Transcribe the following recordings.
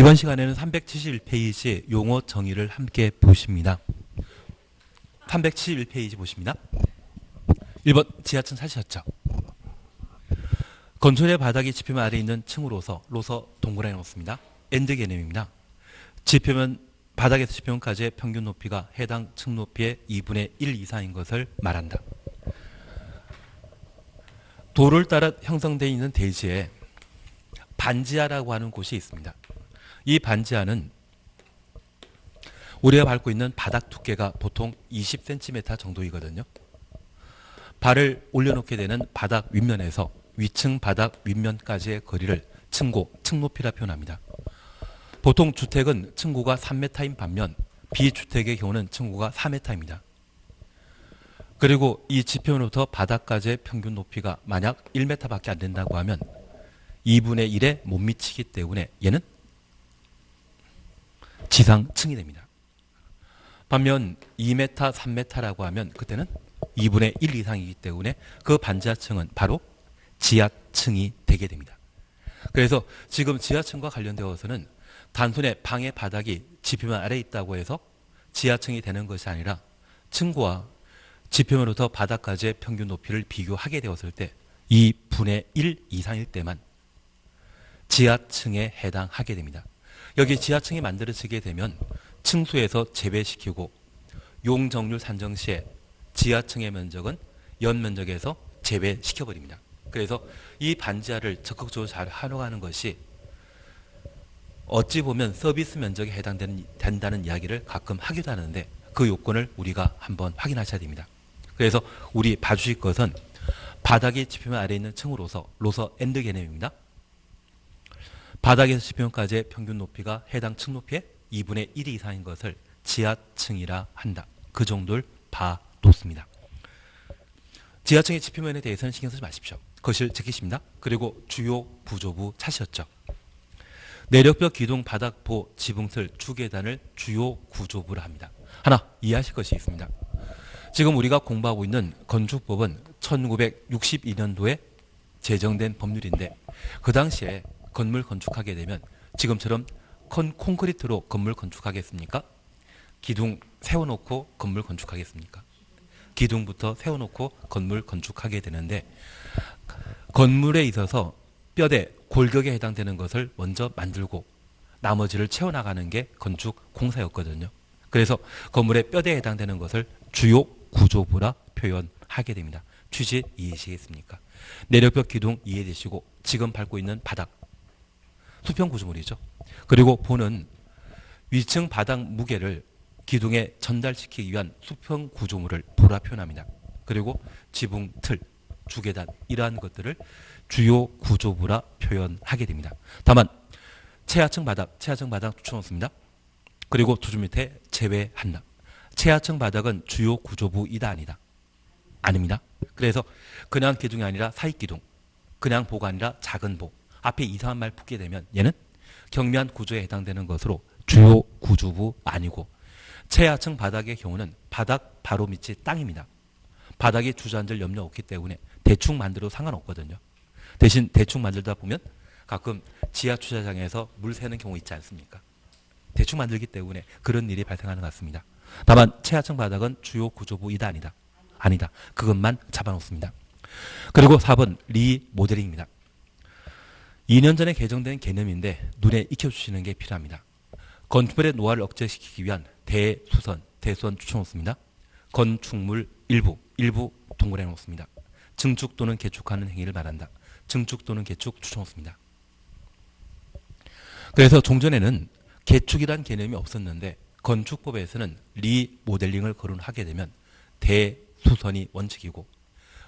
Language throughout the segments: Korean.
이번 시간에는 371페이지 용어 정의를 함께 보십니다. 371페이지 보십니다. 1번 지하층 찾으셨죠? 건축의 바닥이 지표면 아래에 있는 층으로서 동그라미 놓습니다. 엔드 개념입니다. 지표면 바닥에서 지표면까지의 평균 높이가 해당 층 높이의 2분의 1 이상인 것을 말한다. 도를 따라 형성되어 있는 대지에 반지하라고 하는 곳이 있습니다. 이 반지하는 우리가 밟고 있는 바닥 두께가 보통 20cm 정도이거든요. 발을 올려놓게 되는 바닥 윗면에서 위층 바닥 윗면까지의 거리를 층고, 층높이라 표현합니다. 보통 주택은 층고가 3m인 반면 비주택의 경우는 층고가 4m입니다. 그리고 이 지표면부터 바닥까지의 평균 높이가 만약 1m밖에 안 된다고 하면 2분의 1에 못 미치기 때문에 얘는 지상층이 됩니다. 반면 2m, 3m라고 하면 그때는 2분의 1 이상이기 때문에 그 반지하층은 바로 지하층이 되게 됩니다. 그래서 지금 지하층과 관련되어서는 단순히 방의 바닥이 지표면 아래에 있다고 해서 지하층이 되는 것이 아니라 층고와 지표면부터 바닥까지의 평균 높이를 비교하게 되었을 때 2분의 1 이상일 때만 지하층에 해당하게 됩니다. 여기 지하층이 만들어지게 되면 층수에서 제외시키고 용적률 산정 시에 지하층의 면적은 연면적에서 제외시켜버립니다. 그래서 이 반지하를 적극적으로 잘 활용하는 것이 어찌 보면 서비스 면적에 해당된다는 이야기를 가끔 하기도 하는데 그 요건을 우리가 한번 확인하셔야 됩니다. 그래서 우리 봐주실 것은 바닥이 지표면 아래에 있는 층으로서 엔드 개념입니다. 바닥에서 지표면까지의 평균 높이가 해당 층 높이의 2분의 1 이상인 것을 지하층이라 한다. 그 정도를 봐놓습니다. 지하층의 지표면에 대해서는 신경 쓰지 마십시오. 거실 제끼십니다. 그리고 주요 구조부 찾으셨죠? 내력벽, 기둥, 바닥, 보, 지붕틀, 주계단을 주요 구조부라 합니다. 하나 이해하실 것이 있습니다. 지금 우리가 공부하고 있는 건축법은 1962년도에 제정된 법률인데 그 당시에 건물 건축하게 되면 지금처럼 콘크리트로 건물 건축하겠습니까? 기둥 세워놓고 건물 건축하겠습니까? 기둥부터 세워놓고 건물 건축하게 되는데 건물에 있어서 뼈대, 골격에 해당되는 것을 먼저 만들고 나머지를 채워나가는 게 건축 공사였거든요. 그래서 건물의 뼈대에 해당되는 것을 주요 구조부라 표현하게 됩니다. 취지 이해하시겠습니까? 내력벽, 기둥 이해되시고 지금 밟고 있는 바닥, 수평 구조물이죠. 그리고 보는 위층 바닥 무게를 기둥에 전달시키기 위한 수평 구조물을 보라 표현합니다. 그리고 지붕, 틀, 주계단 이러한 것들을 주요 구조부라 표현하게 됩니다. 다만 최하층 바닥 붙여놓습니다. 그리고 두 줄 밑에 제외한다. 최하층 바닥은 주요 구조부이다 아니다? 아닙니다. 그래서 그냥 기둥이 아니라 사익기둥, 그냥 보가 아니라 작은 보, 앞에 이상한 말 붙게 되면 얘는 경미한 구조에 해당되는 것으로 주요 구조부 아니고 최하층 바닥의 경우는 바닥 바로 밑이 땅입니다. 바닥에 주저앉을 염려 없기 때문에 대충 만들어도 상관없거든요. 대신 대충 만들다 보면 가끔 지하 주차장에서 물 새는 경우 있지 않습니까? 대충 만들기 때문에 그런 일이 발생하는 것 같습니다. 다만 최하층 바닥은 주요 구조부이다 아니다? 아니다. 그것만 잡아놓습니다. 그리고 4번 리모델링입니다. 2년 전에 개정된 개념인데 눈에 익혀주시는 게 필요합니다. 건축물의 노화를 억제시키기 위한 대수선 추천놓습니다. 건축물 일부 동그라미 놓습니다. 증축 또는 개축하는 행위를 말한다. 증축 또는 개축 추천놓습니다. 그래서 종전에는 개축이란 개념이 없었는데 건축법에서는 리모델링을 거론하게 되면 대수선이 원칙이고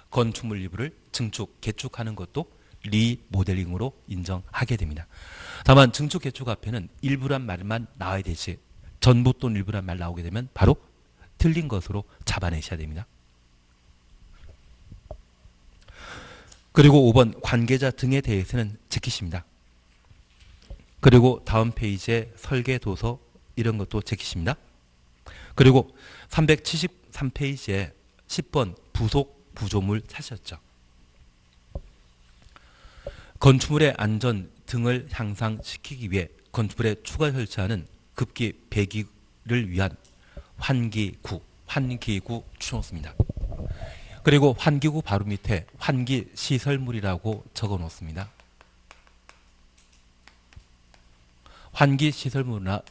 건축물 일부를 증축, 개축하는 것도 리모델링으로 인정하게 됩니다. 다만 증축, 개축 앞에는 일부란 말만 나와야 되지 전부 또는 일부란 말 나오게 되면 바로 틀린 것으로 잡아내셔야 됩니다. 그리고 5번 관계자 등에 대해서는 지키십니다. 그리고 다음 페이지에 설계도서 이런 것도 지키십니다. 그리고 373페이지에 10번 부속 구조물 찾으셨죠. 건축물의 안전 등을 향상시키기 위해 건축물에 추가 설치하는 급기 배기를 위한 환기구 추놓습니다. 그리고 환기구 바로 밑에 환기시설물이라고 적어 놓습니다. 환기시설물이나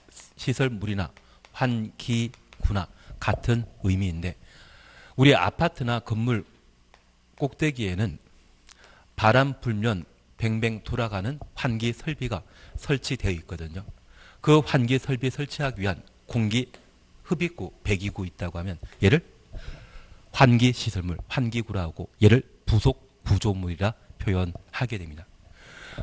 환기구나 같은 의미인데, 우리 아파트나 건물 꼭대기에는 바람 불면 뱅뱅 돌아가는 환기 설비가 설치되어 있거든요. 그 환기 설비 설치하기 위한 공기 흡입구, 배기구 있다고 하면 얘를 환기 시설물, 환기구라고, 얘를 부속 구조물이라 표현하게 됩니다.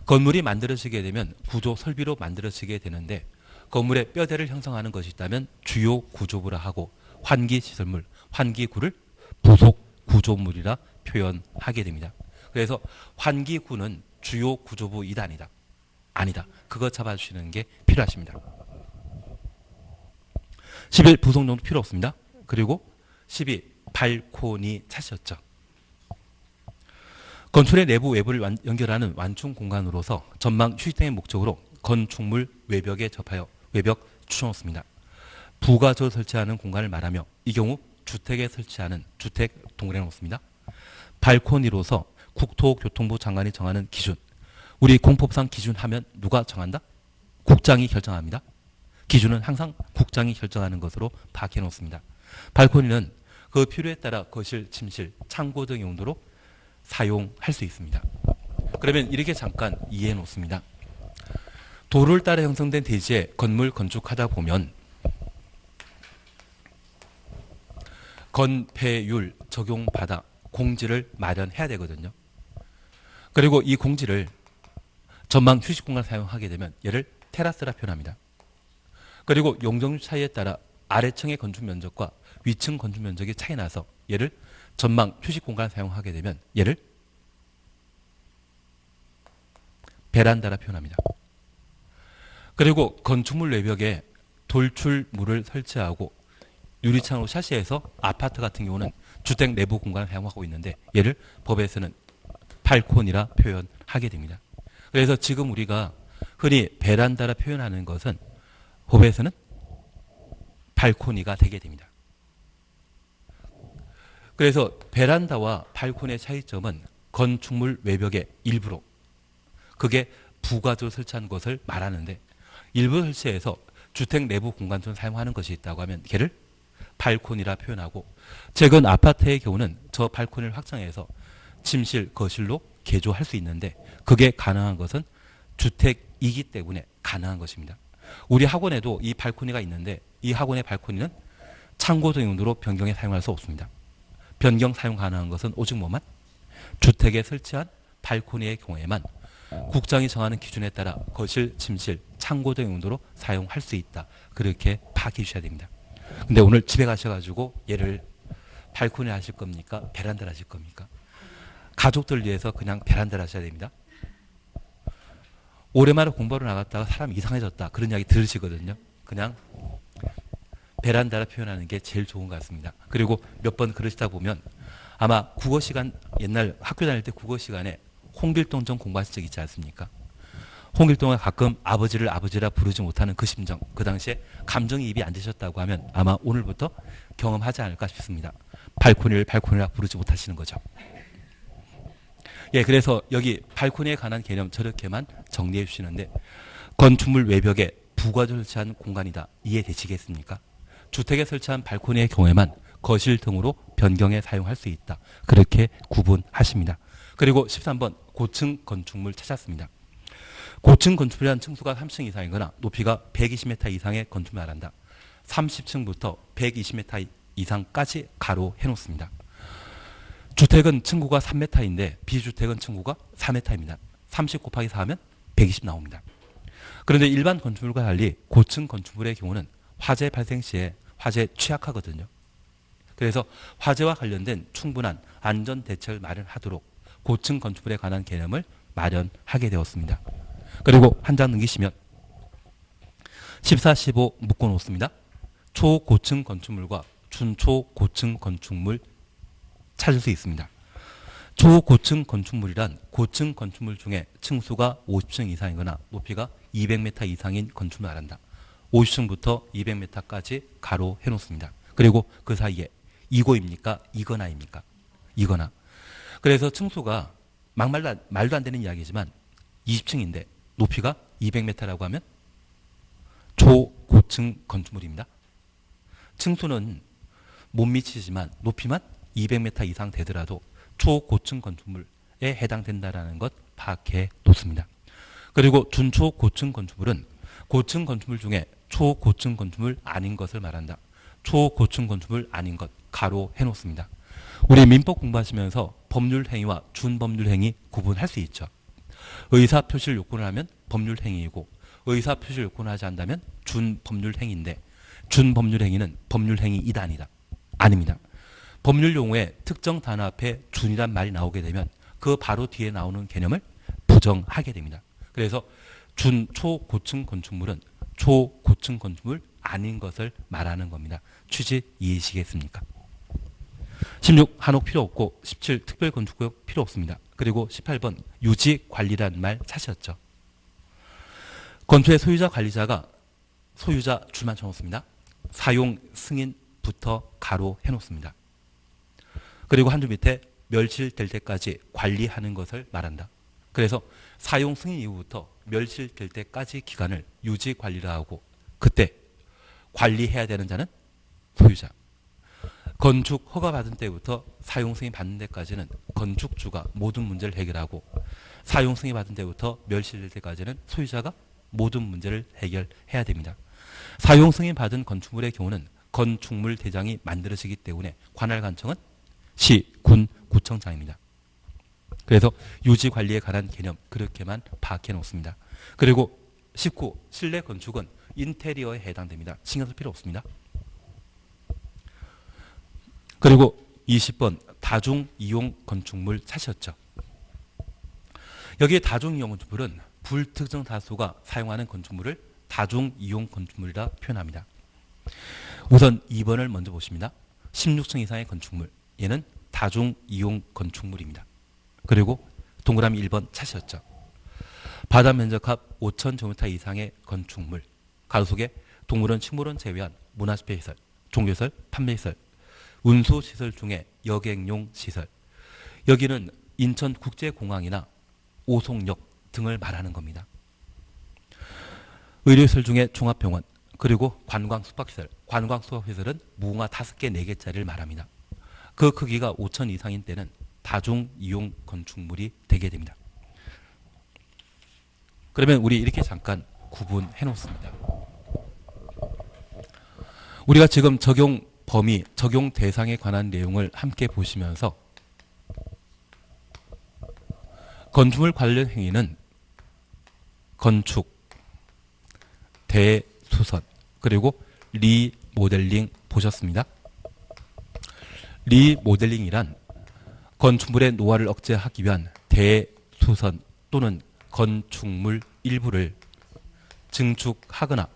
건물이 만들어지게 되면 구조 설비로 만들어지게 되는데, 건물의 뼈대를 형성하는 것이 있다면 주요 구조부라 하고, 환기 시설물, 환기구를 부속 구조물이라 표현하게 됩니다. 그래서 환기구는 주요 구조부 이다 아니다? 아니다. 그거 잡아주시는 게 필요하십니다. 11. 부속용도 필요 없습니다. 그리고 12. 발코니 찾으셨죠? 건축물의 내부 외부를 연결하는 완충 공간으로서 전망 휴식 등의 목적으로 건축물 외벽에 접하여 외벽 추천없습니다. 부가적으로 설치하는 공간을 말하며, 이 경우 주택에 설치하는 주택 동그라미 놓습니다. 발코니로서 국토교통부 장관이 정하는 기준, 우리 공법상 기준 하면 누가 정한다? 국장이 결정합니다. 기준은 항상 국장이 결정하는 것으로 파악해 놓습니다. 발코니는 그 필요에 따라 거실, 침실, 창고 등 용도로 사용할 수 있습니다. 그러면 이렇게 잠깐 이해해 놓습니다. 도를 따라 형성된 대지에 건물 건축하다 보면 건폐율 적용받아 공지를 마련해야 되거든요. 그리고 이 공지를 전망 휴식 공간 사용하게 되면 얘를 테라스라 표현합니다. 그리고 용적률 차이에 따라 아래층의 건축 면적과 위층 건축 면적이 차이 나서 얘를 전망 휴식 공간 사용하게 되면 얘를 베란다라 표현합니다. 그리고 건축물 외벽에 돌출물을 설치하고 유리창으로 샤시해서 아파트 같은 경우는 주택 내부 공간을 사용하고 있는데, 얘를 법에서는 발코니라 표현하게 됩니다. 그래서 지금 우리가 흔히 베란다라 표현하는 것은 법에서는 발코니가 되게 됩니다. 그래서 베란다와 발코니의 차이점은 건축물 외벽의 일부로, 그게 부가적으로 설치한 것을 말하는데, 일부 설치해서 주택 내부 공간을 사용하는 것이 있다고 하면 걔를 발코니라 표현하고, 최근 아파트의 경우는 저 발코니를 확장해서 침실, 거실로 개조할 수 있는데, 그게 가능한 것은 주택이기 때문에 가능한 것입니다. 우리 학원에도 이 발코니가 있는데, 이 학원의 발코니는 창고 등 용도로 변경에 사용할 수 없습니다. 변경 사용 가능한 것은 오직 뭐만? 주택에 설치한 발코니의 경우에만 국장이 정하는 기준에 따라 거실, 침실, 창고 등 용도로 사용할 수 있다. 그렇게 파악해 주셔야 됩니다. 근데 오늘 집에 가셔가지고 얘를 발코니 하실 겁니까? 베란다를 하실 겁니까? 가족들 위해서 그냥 베란다를 하셔야 됩니다. 오랜만에 공부하러 나갔다가 사람 이상해졌다, 그런 이야기 들으시거든요. 그냥 베란다라 표현하는 게 제일 좋은 것 같습니다. 그리고 몇 번 그러시다 보면 아마 국어 시간, 옛날 학교 다닐 때 국어 시간에 홍길동 전 공부하신 적 있지 않습니까? 홍길동은 가끔 아버지를 아버지라 부르지 못하는 그 심정, 그 당시에 감정이입이 안 되셨다고 하면 아마 오늘부터 경험하지 않을까 싶습니다. 발코니를 발코니라 부르지 못하시는 거죠. 예, 그래서 여기 발코니에 관한 개념 저렇게만 정리해 주시는데, 건축물 외벽에 부가적으로 설치한 공간이다. 이해되시겠습니까? 주택에 설치한 발코니의 경우에만 거실 등으로 변경해 사용할 수 있다. 그렇게 구분하십니다. 그리고 13번 고층 건축물 찾았습니다. 고층 건축물이란 층수가 3층 이상이거나 높이가 120m 이상의 건축물을 말한다. 30층부터 120m 이상까지 가로 해놓습니다. 주택은 층고가 3m인데 비주택은 층고가 4m입니다. 30 곱하기 4 하면 120 나옵니다. 그런데 일반 건축물과 달리 고층 건축물의 경우는 화재 발생 시에 화재에 취약하거든요. 그래서 화재와 관련된 충분한 안전 대책을 마련하도록 고층 건축물에 관한 개념을 마련하게 되었습니다. 그리고 한 장 넘기시면 14, 15 묶어놓습니다. 초고층 건축물과 준초고층 건축물 찾을 수 있습니다. 초고층 건축물이란 고층 건축물 중에 층수가 50층 이상이거나 높이가 200m 이상인 건축물을 말한다. 50층부터 200m까지 가로 해놓습니다. 그리고 그 사이에 이고입니까? 이거나입니까? 이거나. 그래서 층수가 말도 안 되는 이야기지만 20층인데 높이가 200m라고 하면 초고층 건축물입니다. 층수는 못 미치지만 높이만 200m 이상 되더라도 초고층 건축물에 해당된다는 것 파악해 놓습니다. 그리고 준초고층 건축물은 고층 건축물 중에 초고층 건축물 아닌 것을 말한다. 초고층 건축물 아닌 것 가로 해놓습니다. 우리 민법 공부하시면서 법률 행위와 준법률 행위 구분할 수 있죠. 의사 표시를 요건을 하면 법률 행위이고 의사 표시를 요건을 하지 않다면 준법률 행위인데 준법률 행위는 법률 행위 이단이다. 아닙니다. 법률 용어에 특정 단어 앞에 준이란 말이 나오게 되면 그 바로 뒤에 나오는 개념을 부정하게 됩니다. 그래서 준 초고층 건축물은 초고층 건축물 아닌 것을 말하는 겁니다. 취지 이해시겠습니까? 16 한옥 필요 없고 17 특별 건축구역 필요 없습니다. 그리고 18번 유지 관리란 말 사셨죠. 건축의 소유자 관리자가 소유자 줄만 쳐놓습니다. 사용 승인부터 가로 해놓습니다. 그리고 한 줄 밑에 멸실될 때까지 관리하는 것을 말한다. 그래서 사용 승인 이후부터 멸실될 때까지 기간을 유지 관리라 하고 그때 관리해야 되는 자는 소유자. 건축 허가 받은 때부터 사용 승인 받는 데까지는 건축주가 모든 문제를 해결하고 사용 승인 받은 때부터 멸실될 때까지는 소유자가 모든 문제를 해결해야 됩니다. 사용 승인 받은 건축물의 경우는 건축물 대장이 만들어지기 때문에 관할관청은 시, 군, 구청장입니다. 그래서 유지 관리에 관한 개념 그렇게만 파악해 놓습니다. 그리고 19 실내 건축은 인테리어에 해당됩니다. 신경 쓸 필요 없습니다. 그리고 20번 다중이용 건축물 찾으셨죠. 여기에 다중이용 건축물은 불특정 다수가 사용하는 건축물을 다중이용 건축물이라 표현합니다. 우선 2번을 먼저 보십니다. 16층 이상의 건축물 얘는 다중이용 건축물입니다. 그리고 동그라미 1번 찾으셨죠. 바다 면적합 5,000제곱미터 이상의 건축물 가로속에 동물원, 식물원 제외한 문화집회시설, 종교시설, 판매시설, 운수시설 중에 여객용 시설 여기는 인천국제공항이나 오송역 등을 말하는 겁니다. 의료시설 중에 종합병원 그리고 관광숙박시설 관광숙박시설은 무궁화 5개, 4개짜리를 말합니다. 그 크기가 5,000 이상인 때는 다중이용 건축물이 되게 됩니다. 그러면 우리 이렇게 잠깐 구분해 놓습니다. 우리가 지금 적용 범위, 적용 대상에 관한 내용을 함께 보시면서 건축물 관련 행위는 건축, 대수선, 그리고 리모델링 보셨습니다. 리모델링이란 건축물의 노화를 억제하기 위한 대수선 또는 건축물 일부를 증축하거나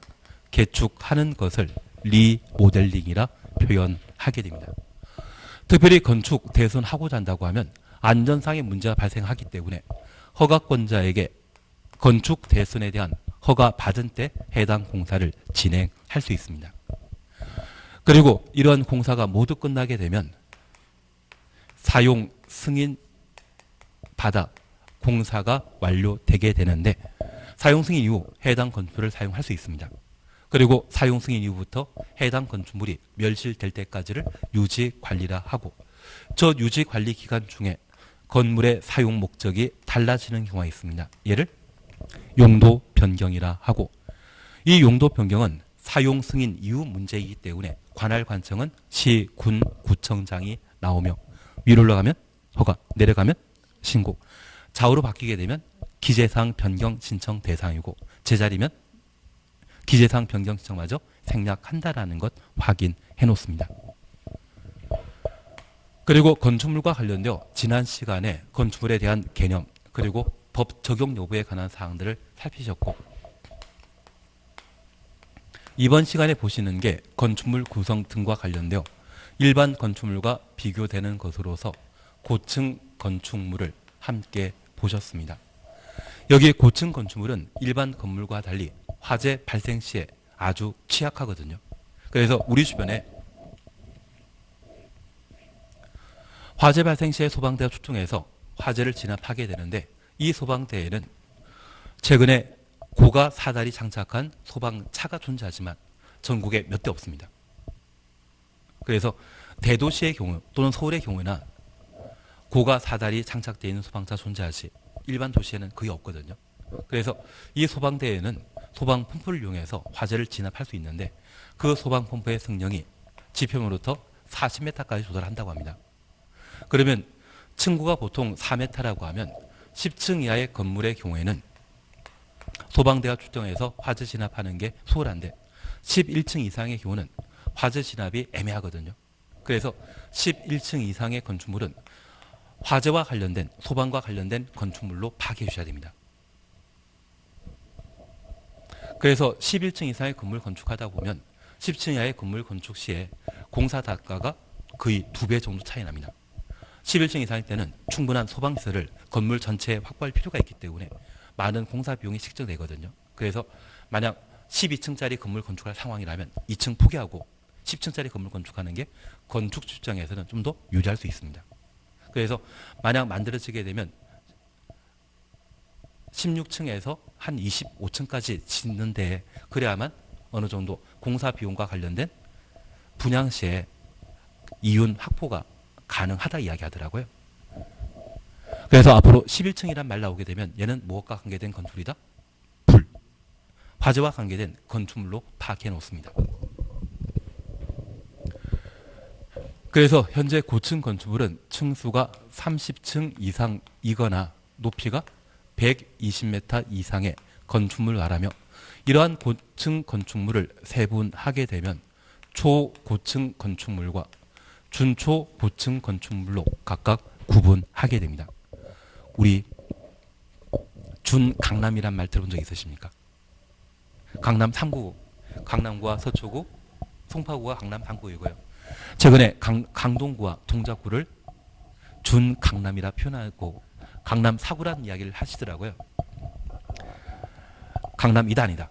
개축하는 것을 리모델링이라 표현하게 됩니다. 특별히 건축 대수선하고자 한다고 하면 안전상의 문제가 발생하기 때문에 허가권자에게 건축 대수선에 대한 허가 받은 때 해당 공사를 진행할 수 있습니다. 그리고 이러한 공사가 모두 끝나게 되면 사용 승인 받아 공사가 완료되게 되는데 사용 승인 이후 해당 건축물을 사용할 수 있습니다. 그리고 사용 승인 이후부터 해당 건축물이 멸실될 때까지를 유지 관리라 하고 저 유지 관리 기간 중에 건물의 사용 목적이 달라지는 경우가 있습니다. 얘를 용도 변경이라 하고 이 용도 변경은 사용 승인 이후 문제이기 때문에 관할관청은 시, 군, 구청장이 나오며 위로 올라가면 허가, 내려가면 신고, 좌우로 바뀌게 되면 기재사항 변경 신청 대상이고 제자리면 기재사항 변경 신청마저 생략한다라는 것 확인해 놓습니다. 그리고 건축물과 관련되어 지난 시간에 건축물에 대한 개념 그리고 법 적용 여부에 관한 사항들을 살피셨고 이번 시간에 보시는 게 건축물 구성 등과 관련되어 일반 건축물과 비교되는 것으로서 고층 건축물을 함께 보셨습니다. 여기에 고층 건축물은 일반 건물과 달리 화재 발생 시에 아주 취약하거든요. 그래서 우리 주변에 화재 발생 시에 소방대가 출동해서 화재를 진압하게 되는데, 이 소방대에는 최근에 고가 사다리 장착한 소방차가 존재하지만 전국에 몇 대 없습니다. 그래서 대도시의 경우 또는 서울의 경우에나 고가 사다리 장착되어 있는 소방차 존재하지 일반 도시에는 거의 없거든요. 그래서 이 소방대에는 소방 펌프를 이용해서 화재를 진압할 수 있는데, 그 소방 펌프의 승령이 지표면으로부터 40m까지 조달한다고 합니다. 그러면 층고가 보통 4m라고 하면 10층 이하의 건물의 경우에는 소방대가 출동해서 화재 진압하는 게 수월한데, 11층 이상의 경우는 화재 진압이 애매하거든요. 그래서 11층 이상의 건축물은 화재와 관련된, 소방과 관련된 건축물로 파악해 주셔야 됩니다. 그래서 11층 이상의 건물 건축하다 보면 10층 이하의 건물 건축 시에 공사 단가가 거의 2배 정도 차이 납니다. 11층 이상일 때는 충분한 소방시설을 건물 전체에 확보할 필요가 있기 때문에 많은 공사 비용이 책정되거든요. 그래서 만약 12층짜리 건물 건축할 상황이라면 2층 포기하고 10층짜리 건물 건축하는 게 건축 입장에서는 좀 더 유리할 수 있습니다. 그래서 만약 만들어지게 되면 16층에서 한 25층까지 짓는데, 그래야만 어느 정도 공사 비용과 관련된 분양 시에 이윤 확보가 가능하다 이야기하더라고요. 그래서 앞으로 11층이란 말 나오게 되면 얘는 무엇과 관계된 건축물이다? 불. 화재와 관계된 건축물로 파악해 놓습니다. 그래서 현재 고층 건축물은 층수가 30층 이상이거나 높이가 120m 이상의 건축물을 말하며, 이러한 고층 건축물을 세분하게 되면 초고층 건축물과 준초고층 건축물로 각각 구분하게 됩니다. 우리 준강남이란 말 들어본 적 있으십니까? 강남 3구, 강남구와 서초구, 송파구가 강남 3구이고요. 최근에 강동구와 동작구를 준강남이라 표현하고 강남 4구라는 이야기를 하시더라고요. 강남이다 아니다?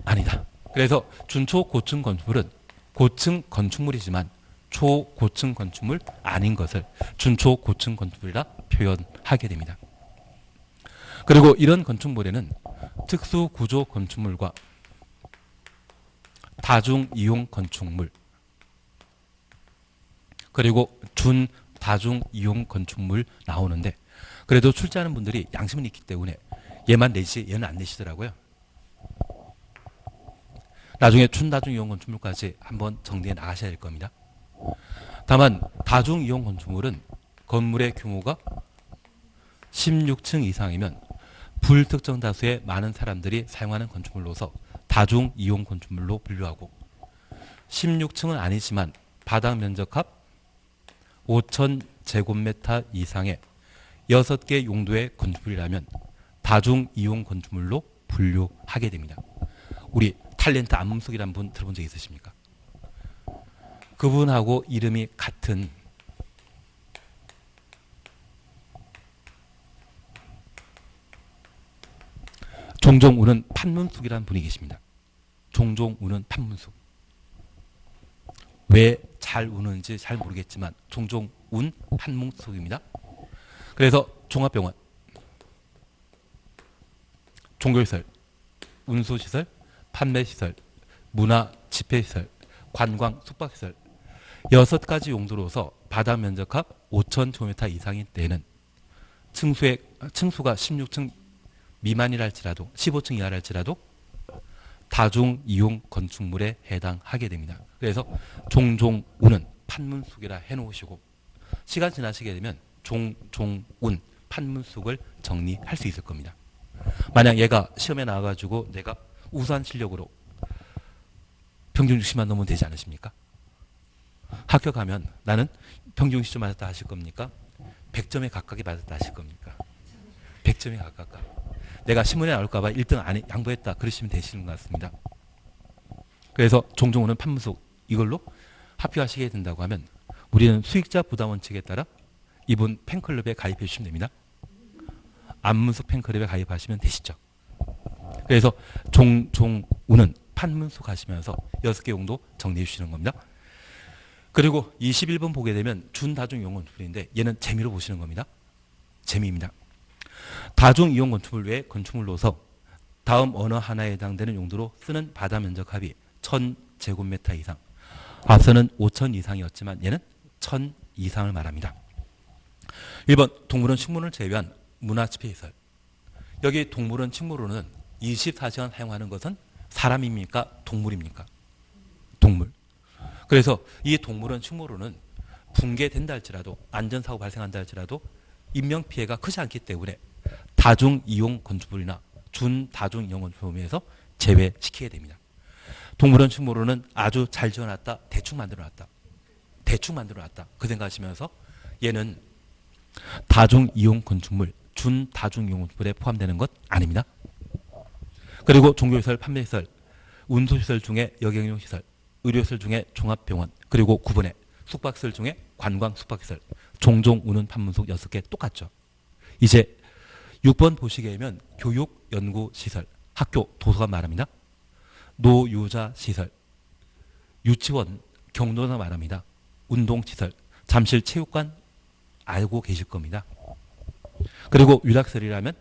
아니다. 그래서 준초고층 건축물은 고층 건축물이지만 초고층 건축물 아닌 것을 준초고층 건축물이라 표현하게 됩니다. 그리고 이런 건축물에는 특수구조 건축물과 다중이용 건축물, 그리고 준다중이용 건축물 나오는데, 그래도 출제하는 분들이 양심은 있기 때문에 얘만 내지 얘는 안 내시더라고요. 나중에 준다중이용 건축물까지 한번 정리해 나가셔야 될 겁니다. 다만 다중이용 건축물은 건물의 규모가 16층 이상이면 불특정 다수의 많은 사람들이 사용하는 건축물로서 다중이용 건축물로 분류하고, 16층은 아니지만 바닥 면적합 5,000제곱미터 이상의 6개 용도의 건축물이라면 다중이용 건축물로 분류하게 됩니다. 우리 탤런트 안문숙이라는 분 들어본 적 있으십니까? 그분하고 이름이 같은 종종 우는 판문숙이라는 분이 계십니다. 종종 우는 판문숙. 왜 잘 우는지 잘 모르겠지만 종종 운 판문숙입니다. 그래서 종합병원, 종교시설, 운수시설, 판매시설, 문화 집회시설, 관광 숙박시설 6가지 용도로서 바닥 면적합 5,000제곱미터 이상인 때는 층수가 16층 미만이라 할지라도 15층 이하라 할지라도 다중이용 건축물에 해당하게 됩니다. 그래서 종종 우는 판문숙이라 해놓으시고 시간 지나시게 되면 종종 운 판문숙을 정리할 수 있을 겁니다. 만약 얘가 시험에 나와가지고 내가 우수한 실력으로 평균 60만 넘으면 되지 않으십니까? 합격하면 나는 평균 60점 맞았다 하실 겁니까? 100점에 가깝게 맞았다 하실 겁니까? 100점에 가깝다. 내가 신문에 나올까봐 1등 안 양보했다 그러시면 되시는 것 같습니다. 그래서 종종 오는 판문숙 이걸로 합격하시게 된다고 하면 우리는 수익자 부담 원칙에 따라 이분 팬클럽에 가입해 주시면 됩니다. 안문숙 팬클럽에 가입하시면 되시죠. 그래서 종우는 판문숙 하시면서 6개 용도 정리해 주시는 겁니다. 그리고 21번 보게 되면 준다중이용 건축물인데 얘는 재미로 보시는 겁니다. 재미입니다. 다중이용 건축물 외에 건축물로서 다음 어느 하나에 해당되는 용도로 쓰는 바다 면적 합이 1000제곱미터 이상. 앞서는 5000 이상이었지만 얘는 1000 이상을 말합니다. 1번 동물원 식물을 제외한 문화집회시설. 여기 동물원 식물로는 24시간 사용하는 것은 사람입니까? 동물입니까? 동물. 그래서 이 동물원 식물로는 붕괴된다 할지라도 안전사고 발생한다 할지라도 인명피해가 크지 않기 때문에 다중이용 건축물이나 준다중이용 건축물에서 제외시키게 됩니다. 동물원 식물로는 아주 잘 지어놨다, 대충 만들어놨다. 대충 만들어놨다. 그 생각하시면서 얘는 다중이용 건축물, 준다중이용 건축물에 포함되는 것 아닙니다. 그리고 종교시설, 판매시설, 운수시설 중에 여객용시설, 의료시설 중에 종합병원, 그리고 9번에 숙박시설 중에 관광 숙박시설, 종종 우는 판문속 6개 똑같죠. 이제 6번 보시게 되면 교육, 연구, 시설, 학교, 도서관 말합니다. 노유자 시설, 유치원, 경로당 말합니다. 운동시설, 잠실 체육관 알고 계실 겁니다. 그리고 유락시설이라면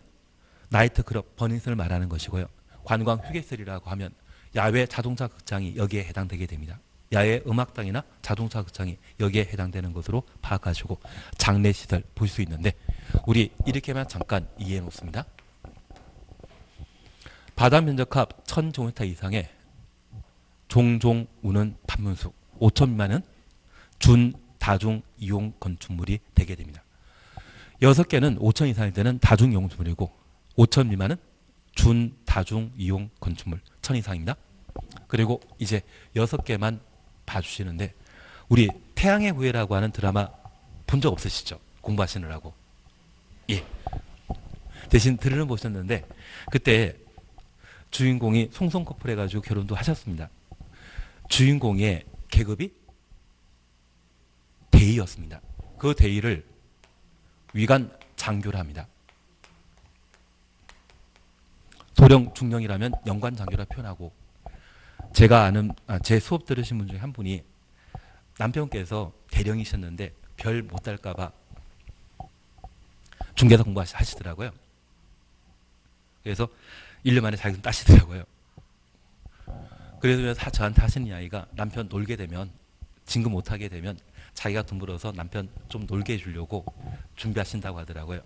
나이트클럽, 버닝썬을 말하는 것이고요. 관광 휴게시설이라고 하면 야외 자동차 극장이 여기에 해당되게 됩니다. 야외 음악당이나 자동차 극장이 여기에 해당되는 것으로 파악하시고 장례시설 보실 수 있는데 우리 이렇게만 잠깐 이해해 놓습니다. 바다 면적합 1000제곱미터 이상의 종종 우는 판문숙 5천 미만은 준 다중 이용 건축물이 되게 됩니다. 6개는 5천 이상일 때는 다중 이용 건축물이고 5천 미만은 준 다중 이용 건축물 1000 이상입니다. 그리고 이제 6개만 봐주시는데 우리 태양의 후예라고 하는 드라마 본 적 없으시죠? 공부하시느라고. 예. 대신 들으는 보셨는데 그때 주인공이 송송 커플 해가지고 결혼도 하셨습니다. 주인공의 계급이 대위였습니다. 그 대위를 위관 장교라 합니다. 소령 중령이라면 영관 장교라 표현하고 제가 아는 제 수업 들으신 분 중에 한 분이 남편께서 대령이셨는데 별 못 달까 봐 중개사 공부하시더라고요. 그래서 1년 만에 자격증 따시더라고요. 그래서 저한테 하시는 이야기가 남편 놀게 되면 진급 못하게 되면 자기가 돈 벌어서 남편 좀 놀게 해주려고 준비하신다고 하더라고요.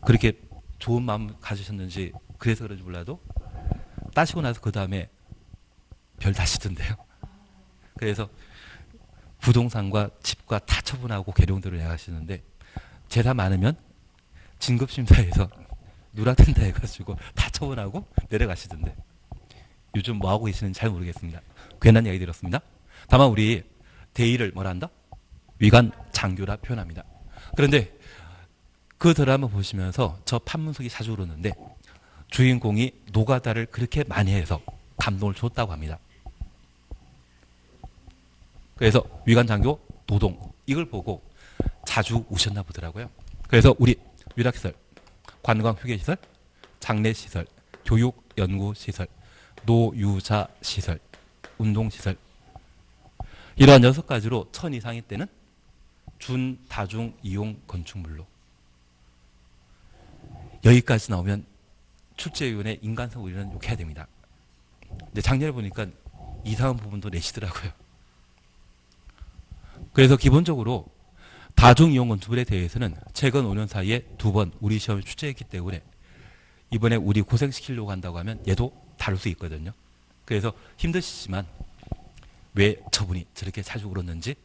그렇게 좋은 마음 가지셨는지 그래서 그런지 몰라도 따시고 나서 그 다음에 별 다시던데요. 그래서 부동산과 집과 다 처분하고 계룡들을 내가시는데 재산 많으면 진급심사에서 누락된다 해가지고 다 처분하고 내려가시던데 요즘 뭐하고 계시는지 잘 모르겠습니다. 괜한 얘기 들었습니다. 다만 우리 대의를 뭐라 한다? 위관 장교라 표현합니다. 그런데 그 드라마 보시면서 저 판문석이 자주 그러는데 주인공이 노가다를 그렇게 많이 해서 감동을 줬다고 합니다. 그래서 위관 장교 노동 이걸 보고 자주 우셨나 보더라고요. 그래서 우리 유락시설, 관광 휴게시설, 장례시설, 교육 연구시설, 노유자시설, 운동시설 이러한 6가지로 1000 이상일 때는 준다중 이용 건축물로 여기까지 나오면 출제위원회 인간성 우리는 욕해야 됩니다. 근데 작년에 보니까 이상한 부분도 내시더라고요. 그래서 기본적으로 다중이용 건축물에 대해서는 최근 5년 사이에 2번 우리 시험을 출제했기 때문에 이번에 우리 고생시키려고 한다고 하면 얘도 다룰 수 있거든요. 그래서 힘드시지만 왜 저분이 저렇게 자주 울었는지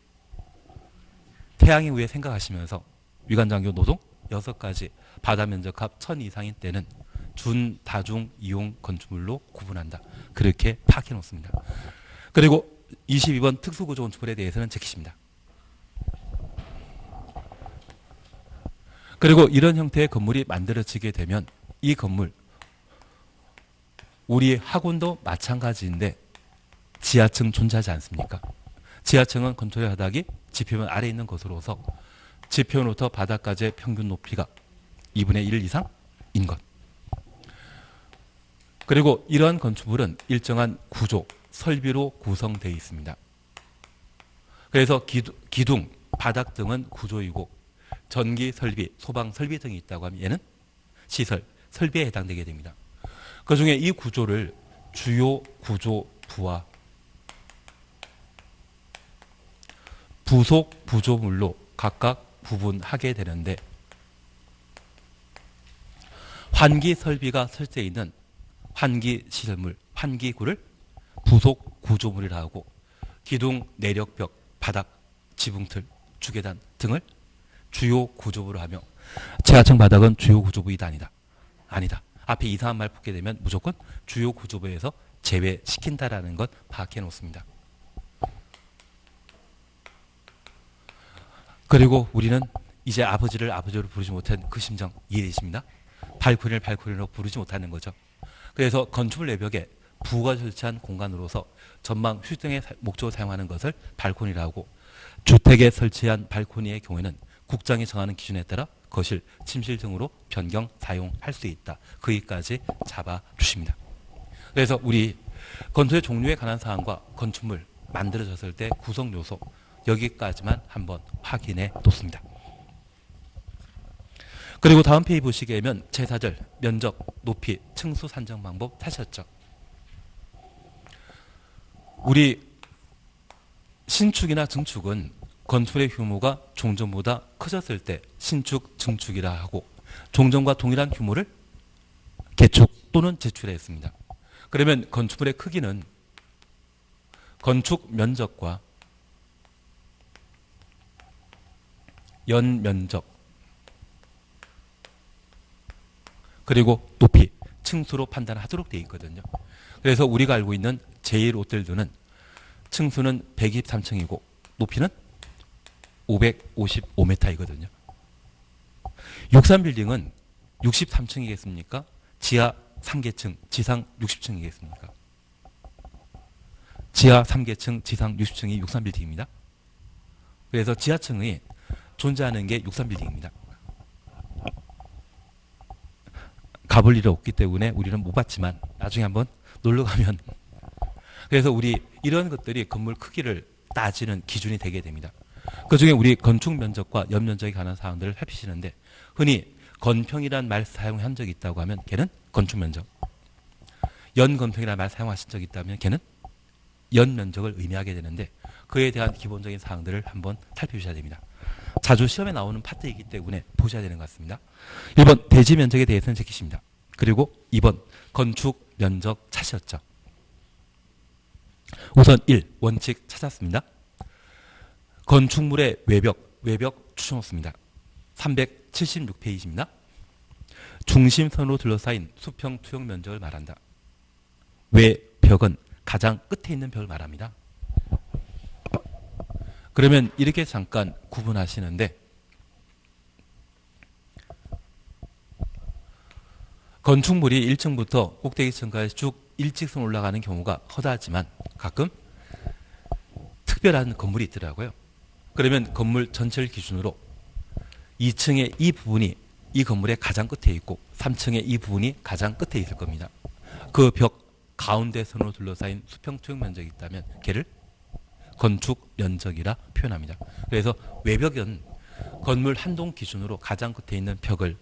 태양의 후예 생각하시면서 위관장교 노동 6가지 바다 면적합 1000 이상인 때는 준다중 이용 건축물로 구분한다. 그렇게 파악해 놓습니다. 그리고 22번 특수구조 건축물에 대해서는 제키십니다. 그리고 이런 형태의 건물이 만들어지게 되면 이 건물 우리 학원도 마찬가지인데 지하층 존재하지 않습니까? 지하층은 건축의 바닥이 지표면 아래에 있는 것으로서 지표면부터 바닥까지의 평균 높이가 2분의 1 이상인 것. 그리고 이러한 건축물은 일정한 구조, 설비로 구성되어 있습니다. 그래서 기둥, 바닥 등은 구조이고 전기 설비, 소방 설비 등이 있다고 하면 얘는 시설, 설비에 해당되게 됩니다. 그중에 이 구조를 주요 구조 부와 부속 구조물로 각각 구분하게 되는데 환기 설비가 설치되어 있는 환기 시설물, 환기구를 부속 구조물이라 하고 기둥, 내력벽, 바닥, 지붕틀, 주계단 등을 주요 구조부로 하며 지하층 바닥은 주요 구조부이다 아니다. 아니다. 앞에 이상한 말 붙게 되면 무조건 주요 구조부에서 제외시킨다라는 것 파악해 놓습니다. 그리고 우리는 이제 아버지를 아버지로 부르지 못한 그 심정 이해되십니까? 발코니를 발코니로 부르지 못하는 거죠. 그래서 건축물 내벽에 부가 설치한 공간으로서 전망 휴식 등의 목적으로 사용하는 것을 발코니라고 하고 주택에 설치한 발코니의 경우에는 국장이 정하는 기준에 따라 거실, 침실 등으로 변경 사용할 수 있다. 거기까지 잡아주십니다. 그래서 우리 건축의 종류에 관한 사항과 건축물 만들어졌을 때 구성 요소 여기까지만 한번 확인해 놓습니다. 그리고 다음 페이지 보시게 되면 제4절 면적, 높이, 층수 산정 방법 하셨죠. 우리 신축이나 증축은 건축의 규모가 종전보다 커졌을 때 신축, 증축이라 하고 종전과 동일한 규모를 개축 또는 재출했습니다. 그러면 건축물의 크기는 건축 면적과 연면적 그리고 높이, 층수로 판단하도록 되어 있거든요. 그래서 우리가 알고 있는 제1호텔들은 층수는 123층이고 높이는 555m이거든요. 63빌딩은 63층이겠습니까? 지하 3계층, 지상 60층이겠습니까? 지하 3계층, 지상 60층이 63빌딩입니다. 그래서 지하층이 존재하는 게 63빌딩입니다. 가볼 일이 없기 때문에 우리는 못 봤지만 나중에 한번 놀러 가면 그래서 우리 이런 것들이 건물 크기를 따지는 기준이 되게 됩니다. 그중에 우리 건축 면적과 연면적에 관한 사항들을 살피시는데 흔히 건평이라는 말 사용한 적이 있다고 하면 걔는 건축 면적, 연건평이라는 말 사용하신 적이 있다면 걔는 연면적을 의미하게 되는데 그에 대한 기본적인 사항들을 한번 살펴주셔야 됩니다. 자주 시험에 나오는 파트이기 때문에 보셔야 되는 것 같습니다. 1번 대지 면적에 대해서는 제키십니다. 그리고 2번 건축 면적 찾으셨죠. 우선 1. 원칙 찾았습니다. 건축물의 외벽 추천했습니다. 376페이지입니다. 중심선으로 둘러싸인 수평 투영 면적을 말한다. 외벽은 가장 끝에 있는 벽을 말합니다. 그러면 이렇게 잠깐 구분하시는데 건축물이 1층부터 꼭대기층까지 쭉 일직선 올라가는 경우가 허다하지만 가끔 특별한 건물이 있더라고요. 그러면 건물 전체를 기준으로 2층의 이 부분이 이 건물의 가장 끝에 있고 3층의 이 부분이 가장 끝에 있을 겁니다. 그 벽 가운데 선으로 둘러싸인 수평 투영 면적이 있다면 걔를 건축 면적이라 표현합니다. 그래서 외벽은 건물 한 동 기준으로 가장 끝에 있는 벽을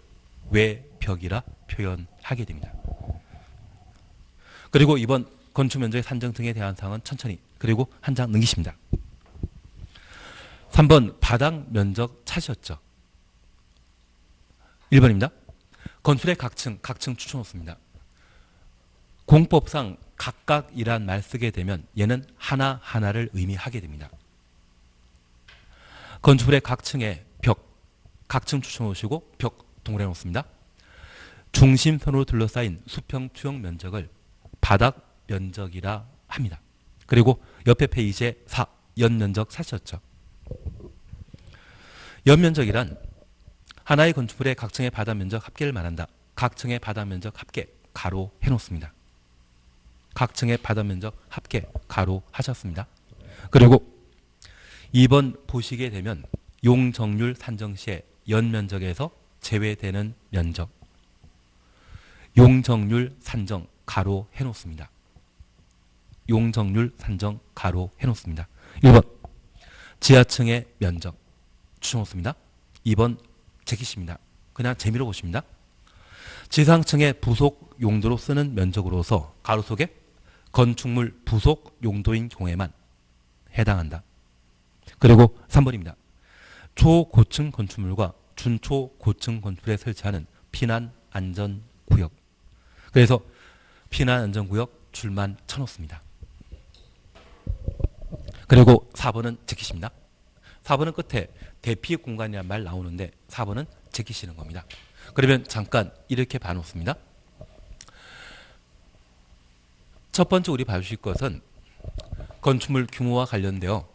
외벽이라 표현하게 됩니다. 그리고 이번 건축 면적의 산정 등에 대한 사항은 천천히 그리고 한 장 넘기십니다. 3번 바닥 면적 찾으셨죠? 1번입니다. 건축의 각층 추천없습니다. 공법상 각각이란 말 쓰게 되면 얘는 하나하나를 의미하게 됩니다. 건축물의 각층의 각층 추천하시고 벽 동그래 놓습니다. 중심선으로 둘러싸인 수평 투영 면적을 바닥 면적이라 합니다. 그리고 옆에 페이지에 4. 연면적 찾으셨죠? 연면적이란 하나의 건축물의 각층의 바닥 면적 합계를 말한다. 각층의 바닥 면적 합계 가로 해놓습니다. 각층의 바닥 면적 합계 가로 하셨습니다. 그리고 2번 보시게 되면 용적률 산정 시에 연면적에서 제외되는 면적. 용적률 산정 가로 해놓습니다. 용적률 산정 가로 해놓습니다. 1번 지하층의 면적 추천놓습니다. 2번 제키십니다. 그냥 재미로 보십니다. 지상층의 부속 용도로 쓰는 면적으로서 가로 속에 건축물 부속 용도인 경우에만 해당한다. 그리고 3번입니다. 초고층 건축물과 준초고층 건축물에 설치하는 피난 안전구역. 그래서 피난 안전구역 줄만 쳐놓습니다. 그리고 4번은 제키십니다. 4번은 끝에 대피 공간이라는 말 나오는데 4번은 제키시는 겁니다. 그러면 잠깐 이렇게 봐놓습니다. 첫 번째 우리 봐주실 것은 건축물 규모와 관련되어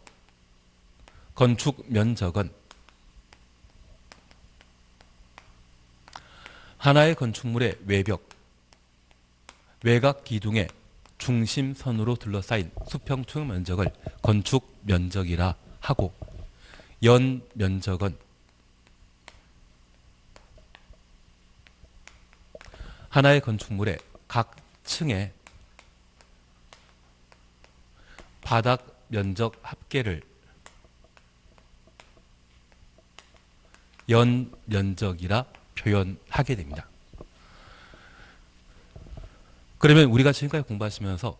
건축 면적은 하나의 건축물의 외벽, 외곽 기둥의 중심선으로 둘러싸인 수평투영 면적을 건축 면적이라 하고 연 면적은 하나의 건축물의 각 층의 바닥 면적 합계를 연 면적이라 표현하게 됩니다. 그러면 우리가 지금까지 공부하시면서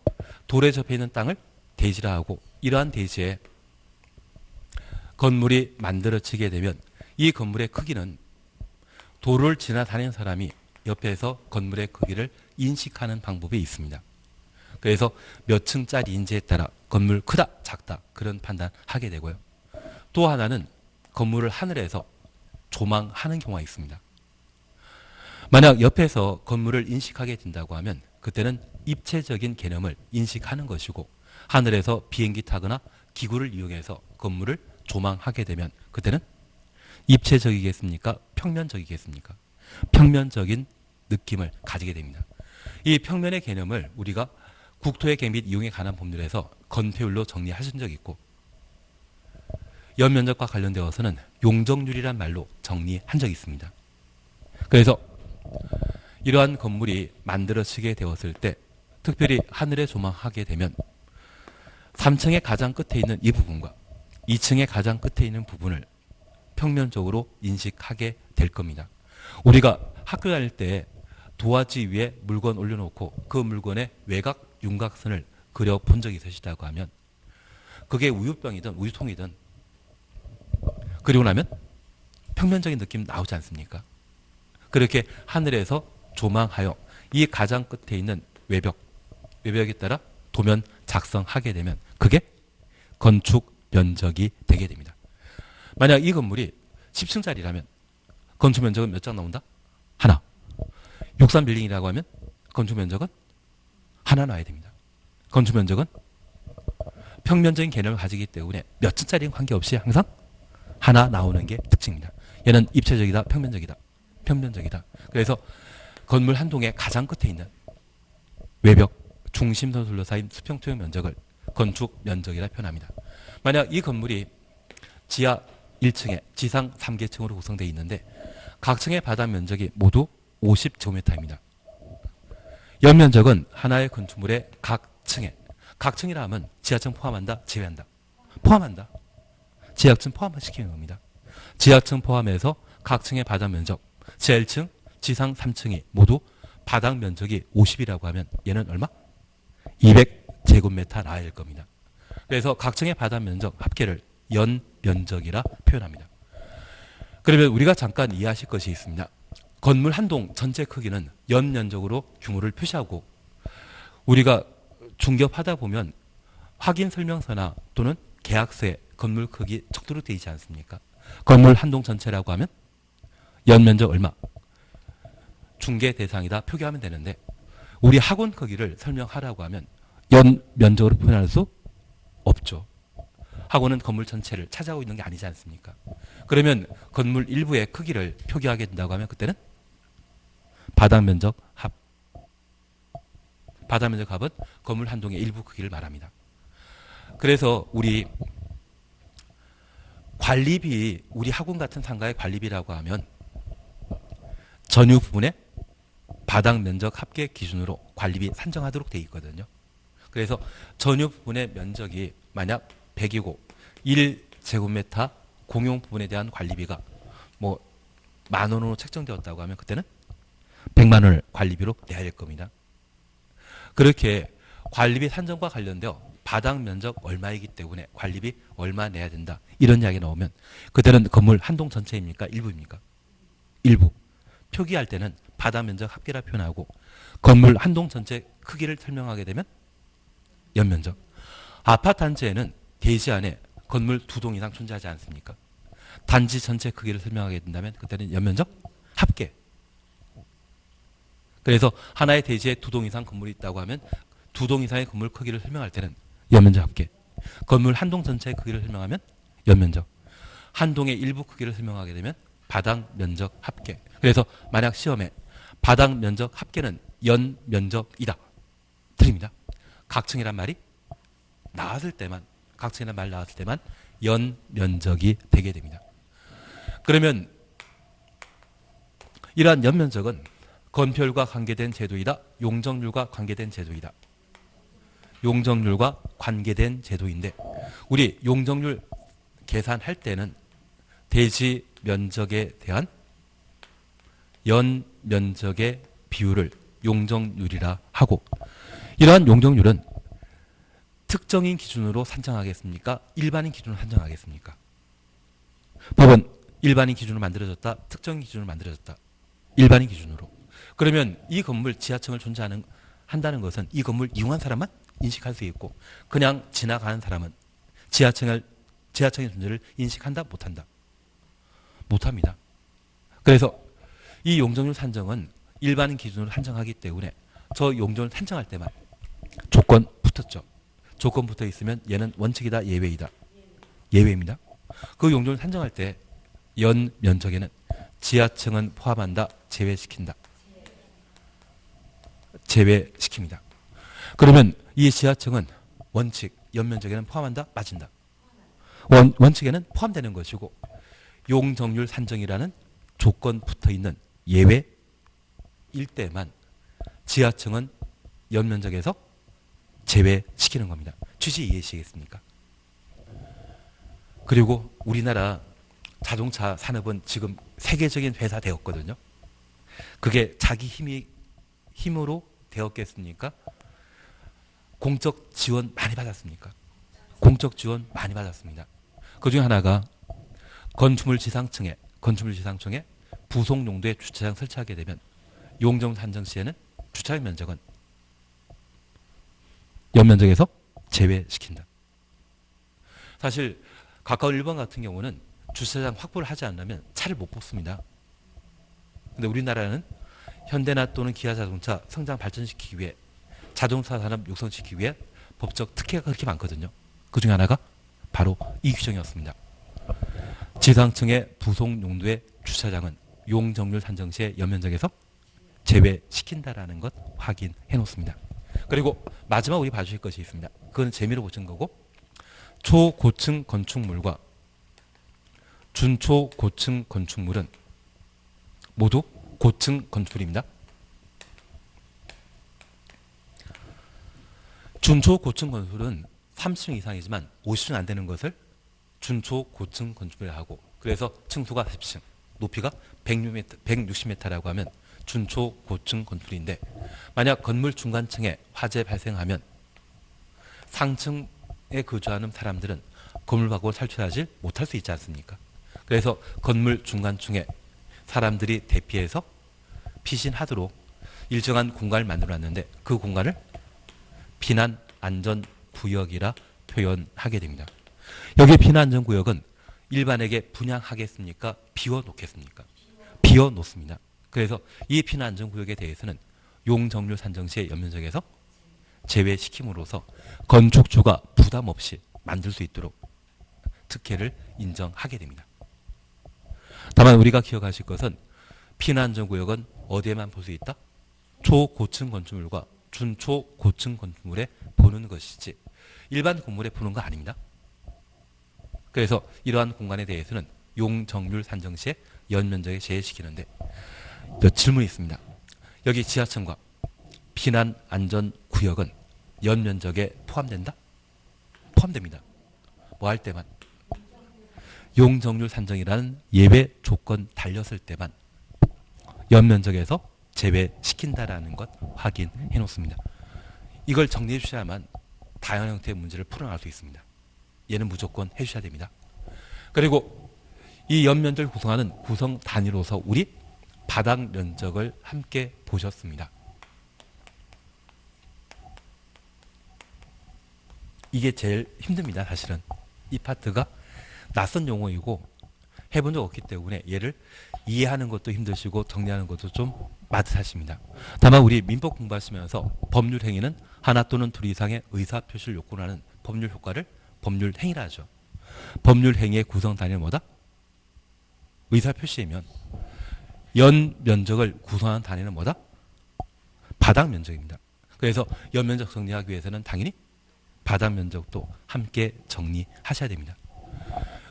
돌에 접해 있는 땅을 대지라 하고 이러한 대지에 건물이 만들어지게 되면 이 건물의 크기는 도로를 지나다니는 사람이 옆에서 건물의 크기를 인식하는 방법이 있습니다. 그래서 몇 층짜리인지에 따라 건물 크다 작다 그런 판단하게 되고요. 또 하나는 건물을 하늘에서 조망하는 경우가 있습니다. 만약 옆에서 건물을 인식하게 된다고 하면 그때는 입체적인 개념을 인식하는 것이고 하늘에서 비행기 타거나 기구를 이용해서 건물을 조망하게 되면 그때는 입체적이겠습니까? 평면적이겠습니까? 평면적인 느낌을 가지게 됩니다. 이 평면의 개념을 우리가 국토의 개 및 이용에 관한 법률에서 건폐율로 정리하신 적이 있고 연면적과 관련되어서는 용적률이란 말로 정리한 적이 있습니다. 그래서 이러한 건물이 만들어지게 되었을 때 특별히 하늘에 조망하게 되면 3층의 가장 끝에 있는 이 부분과 2층의 가장 끝에 있는 부분을 평면적으로 인식하게 될 겁니다. 우리가 학교 다닐 때 도화지 위에 물건 올려놓고 그 물건에 외곽 윤곽선을 그려본 적이 있으시다고 하면 그게 우유병이든 우유통이든 그리고 나면 평면적인 느낌 나오지 않습니까? 그렇게 하늘에서 조망하여 이 가장 끝에 있는 외벽에 따라 도면 작성하게 되면 그게 건축 면적이 되게 됩니다. 만약 이 건물이 10층짜리라면 건축 면적은 몇 장 나온다? 하나. 63빌딩이라고 하면 건축 면적은 하나 나와야 됩니다. 건축 면적은 평면적인 개념을 가지기 때문에 몇 층짜리는 관계없이 항상 하나 나오는 게 특징입니다. 얘는 입체적이다, 평면적이다. 평면적이다. 그래서 건물 한 동의 가장 끝에 있는 외벽, 중심선 둘러싸인 수평투영 면적을 건축 면적이라 표현합니다. 만약 이 건물이 지하 1층에 지상 3계층으로 구성되어 있는데 각 층의 바닥 면적이 모두 50제곱미터입니다. 연면적은 하나의 건축물의 각 층에 각 층이라 하면 지하층 포함한다, 제외한다. 포함한다. 지하층 포함시키는 겁니다. 지하층 포함해서 각 층의 바닥 면적 지하 1층, 지상 3층이 모두 바닥 면적이 50이라고 하면 얘는 얼마? 200제곱미터 나와야 될 겁니다. 그래서 각 층의 바닥 면적 합계를 연 면적이라 표현합니다. 그러면 우리가 잠깐 이해하실 것이 있습니다. 건물 한 동 전체 크기는 연 면적으로 규모를 표시하고 우리가 중개업하다 보면 확인 설명서나 또는 계약서에 건물 크기 척도로 되어 있지 않습니까? 건물 한 동 전체라고 하면 연 면적 얼마? 중개 대상이다 표기하면 되는데 우리 학원 크기를 설명하라고 하면 연 면적으로 표현할 수 없죠. 학원은 건물 전체를 차지하고 있는 게 아니지 않습니까? 그러면 건물 일부의 크기를 표기하게 된다고 하면 그때는 바닥 면적 합. 바닥 면적 합은 건물 한 동의 일부 크기를 말합니다. 그래서 우리 관리비, 우리 학원 같은 상가의 관리비라고 하면 전유 부분에 바닥 면적 합계 기준으로 관리비 산정하도록 되어 있거든요. 그래서 전유 부분의 면적이 만약 100이고 1제곱미터 공용 부분에 대한 관리비가 뭐 10,000원으로 책정되었다고 하면 그때는 100만 원을 관리비로 내야 될 겁니다. 그렇게 관리비 산정과 관련되어 바닥 면적 얼마이기 때문에 관리비 얼마 내야 된다. 이런 이야기 나오면 그때는 건물 한 동 전체입니까? 일부입니까? 일부. 표기할 때는 바닥 면적 합계라 표현하고 건물 한 동 전체 크기를 설명하게 되면 연면적. 아파트 단지에는 대지 안에 건물 2동 이상 존재하지 않습니까? 단지 전체 크기를 설명하게 된다면 그때는 연면적 합계. 그래서 하나의 대지에 2동 이상 건물이 있다고 하면 2동 이상의 건물 크기를 설명할 때는 연면적 합계. 건물 한 동 전체의 크기를 설명하면 연면적. 한 동의 일부 크기를 설명하게 되면 바닥 면적 합계. 그래서 만약 시험에 바닥 면적 합계는 연면적이다. 틀립니다. 각층이란 말이 나왔을 때만, 각층이란 말 나왔을 때만 연면적이 되게 됩니다. 그러면 이러한 연면적은 건폐율과 관계된 제도이다. 용적률과 관계된 제도이다. 용적률과 관계된 제도인데 우리 용적률 계산할 때는 대지 면적에 대한 연면적의 비율을 용적률이라 하고 이러한 용적률은 특정인 기준으로 산정하겠습니까? 일반인 기준으로 산정하겠습니까? 법은 일반인 기준으로 만들어졌다. 특정인 기준으로 만들어졌다. 일반인 기준으로. 그러면 이 건물 지하층을 한다는 것은 이 건물 이용한 사람만 인식할 수 있고 그냥 지나가는 사람은 지하층의 존재를 인식한다? 못한다? 못합니다. 그래서 이 용적률 산정은 일반인 기준으로 산정하기 때문에 저 용적률 산정할 때만 조건 붙었죠. 조건 붙어 있으면 얘는 원칙이다, 예외이다. 예외입니다. 그 용적률 산정할 때 연면적에는 지하층은 포함한다, 제외시킨다. 제외시킵니다. 그러면 이 지하층은 원칙, 연면적에는 포함한다, 빠진다. 원칙에는 포함되는 것이고 용적률 산정이라는 조건 붙어있는 예외일 때만 지하층은 연면적에서 제외시키는 겁니다. 취지 이해하시겠습니까? 그리고 우리나라 자동차 산업은 지금 세계적인 회사 되었거든요. 그게 자기 힘으로 되었겠습니까? 공적 지원 많이 받았습니까? 공적 지원 많이 받았습니다. 그중에 하나가 건축물 지상층에 부속 용도의 주차장 설치하게 되면 용적 산정 시에는 주차장 면적은 연면적에서 제외시킨다. 사실 가까운 일본 같은 경우는 주차장 확보를 하지 않으면 차를 못 뽑습니다. 근데 우리나라는 현대나 또는 기아자동차 성장 발전시키기 위해 자동차 산업 육성시키기 위해 법적 특혜가 그렇게 많거든요. 그중에 하나가 바로 이 규정이었습니다. 지상층의 부속 용도의 주차장은 용적률 산정 시에 연면적에서 제외시킨다라는 것 확인해 놓습니다. 그리고 마지막 우리 봐주실 것이 있습니다. 그건 재미로 보신 거고 초고층 건축물과 준초고층 건축물은 모두 고층 건축물입니다. 준초고층 건축물은 30층 이상이지만 50층 안 되는 것을 준초고층 건축물이라고 하고 그래서 층수가 10층, 높이가 160m라고 하면 준초고층 건축물인데 만약 건물 중간층에 화재 발생하면 상층에 거주하는 사람들은 건물 밖으로 탈출하지 못할 수 있지 않습니까? 그래서 건물 중간층에 사람들이 대피해서 피신하도록 일정한 공간을 만들어놨는데 그 공간을 피난 안전 구역이라 표현하게 됩니다. 여기 피난 안전 구역은 일반에게 분양하겠습니까? 비워놓겠습니까? 비워놓습니다. 그래서 이 피난 안전 구역에 대해서는 용적률 산정 시의 연면적에서 제외시킴으로써 건축주가 부담 없이 만들 수 있도록 특혜를 인정하게 됩니다. 다만 우리가 기억하실 것은 피난 안전 구역은 어디에만 볼 수 있다? 초고층 건축물과 준초고층 건축물에 보는 것이지 일반 건물에 보는 거 아닙니다. 그래서 이러한 공간에 대해서는 용적률 산정 시에 연면적에 제외시키는데 질문이 있습니다. 여기 지하층과避難 안전 구역은 연면적에 포함된다? 포함됩니다. 뭐 할 때만? 용적률 산정이라는 예외 조건 달렸을 때만 연면적에서 제외시킨다라는 것 확인해 놓습니다. 이걸 정리해 주셔야만 다양한 형태의 문제를 풀어나갈 수 있습니다. 얘는 무조건 해주셔야 됩니다. 그리고 이 연면적을 구성하는 구성 단위로서 우리 바닥 면적을 함께 보셨습니다. 이게 제일 힘듭니다. 사실은 이 파트가 낯선 용어이고 해본 적 없기 때문에 얘를 이해하는 것도 힘드시고 정리하는 것도 좀 마듯하십니다. 다만 우리 민법 공부하시면서 법률 행위는 하나 또는 둘 이상의 의사표시를 요구를 하는 법률 효과를 법률 행위라 하죠. 법률 행위의 구성 단위는 뭐다? 의사표시이면 연 면적을 구성하는 단위는 뭐다? 바닥 면적입니다. 그래서 연 면적 정리하기 위해서는 당연히 바닥 면적도 함께 정리하셔야 됩니다.